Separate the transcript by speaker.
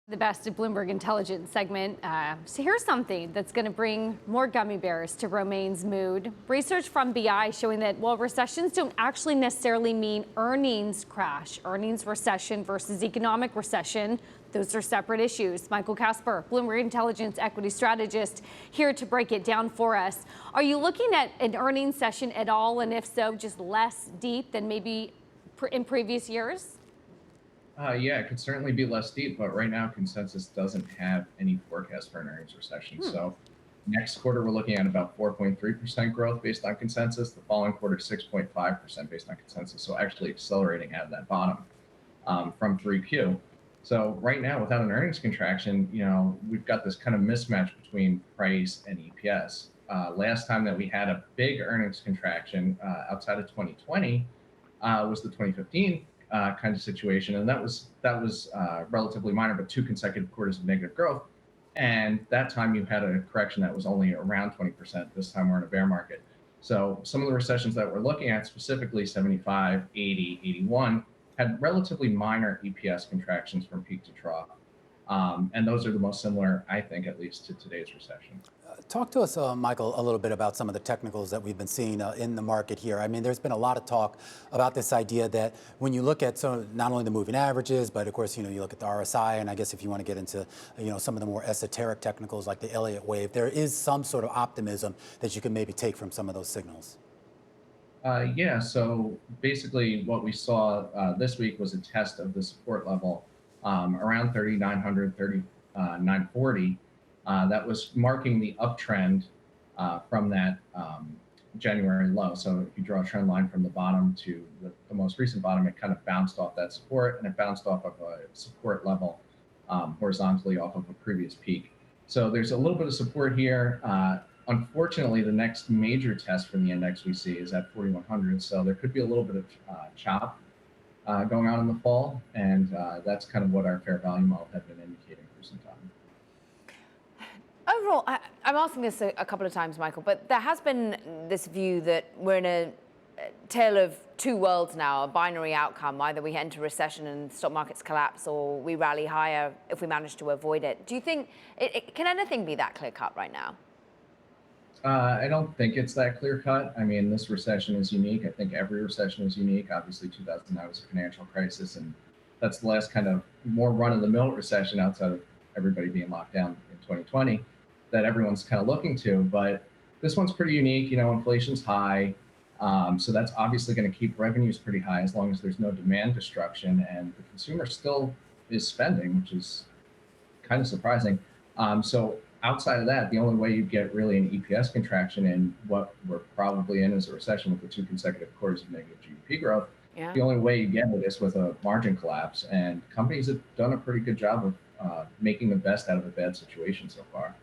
Speaker 1: The best of Bloomberg Intelligence segment. So here's something that's going to bring more gummy bears to Romaine's mood. Research from BI showing that while recessions don't actually necessarily mean earnings crash, earnings recession versus economic recession, those are separate issues. Michael Casper, Bloomberg Intelligence equity strategist, here to break it down for us. Are you looking at an earnings session at all? And if so, just less deep than maybe in previous years?
Speaker 2: Yeah, it could certainly be less steep, but right now consensus doesn't have any forecast for an earnings recession. So next quarter, we're looking at about 4.3% growth based on consensus. The following quarter, 6.5% based on consensus. So actually accelerating out of that bottom from 3Q. So right now, without an earnings contraction, we've got this kind of mismatch between price and EPS. Last time that we had a big earnings contraction outside of 2020 was the 2015 kind of situation, and that was relatively minor, but 2 consecutive quarters of negative growth. And that time you had a correction that was only around 20%. This time we're in a bear market. So some of the recessions that we're looking at, specifically 75, 80, 81, had relatively minor EPS contractions from peak to trough. And those are the most similar, I think, at least to today's recession.
Speaker 3: Talk to us, Michael, a little bit about some of the technicals that we've been seeing in the market here. I mean, there's been a lot of talk about this idea that when you look at not only the moving averages, but of course, you look at the RSI, and I guess if you want to get into, some of the more esoteric technicals like the Elliott wave, there is some sort of optimism that you can maybe take from some of those signals.
Speaker 2: Yeah, so basically what we saw this week was a test of the support level around 3,900, 3,940. That was marking the uptrend from that January low. So if you draw a trend line from the bottom to the most recent bottom, it kind of bounced off that support, and it bounced off of a support level horizontally off of a previous peak. So there's a little bit of support here. Unfortunately, the next major test from the index we see is at 4,100. So there could be a little bit of chop going on in the fall, and that's kind of what our fair value model had been indicating for some time.
Speaker 4: Overall, I'm asking this a couple of times, Michael, but there has been this view that we're in a tale of two worlds now, a binary outcome. Either we enter recession and stock markets collapse, or we rally higher if we manage to avoid it. Do you think, can anything be that clear-cut right now?
Speaker 2: I don't think it's that clear cut. I mean, this recession is unique. I think every recession is unique. Obviously, 2009 was a financial crisis, and that's the last kind of more run-of-the-mill recession outside of everybody being locked down in 2020 that everyone's kind of looking to. But this one's pretty unique. Inflation's high. So that's obviously going to keep revenues pretty high as long as there's no demand destruction, and the consumer still is spending, which is kind of surprising. So outside of that, the only way you get really an EPS contraction in what we're probably in is a recession with the 2 consecutive quarters of negative GDP growth.
Speaker 4: Yeah.
Speaker 2: The only way you get it is with a margin collapse, and companies have done a pretty good job of making the best out of a bad situation so far.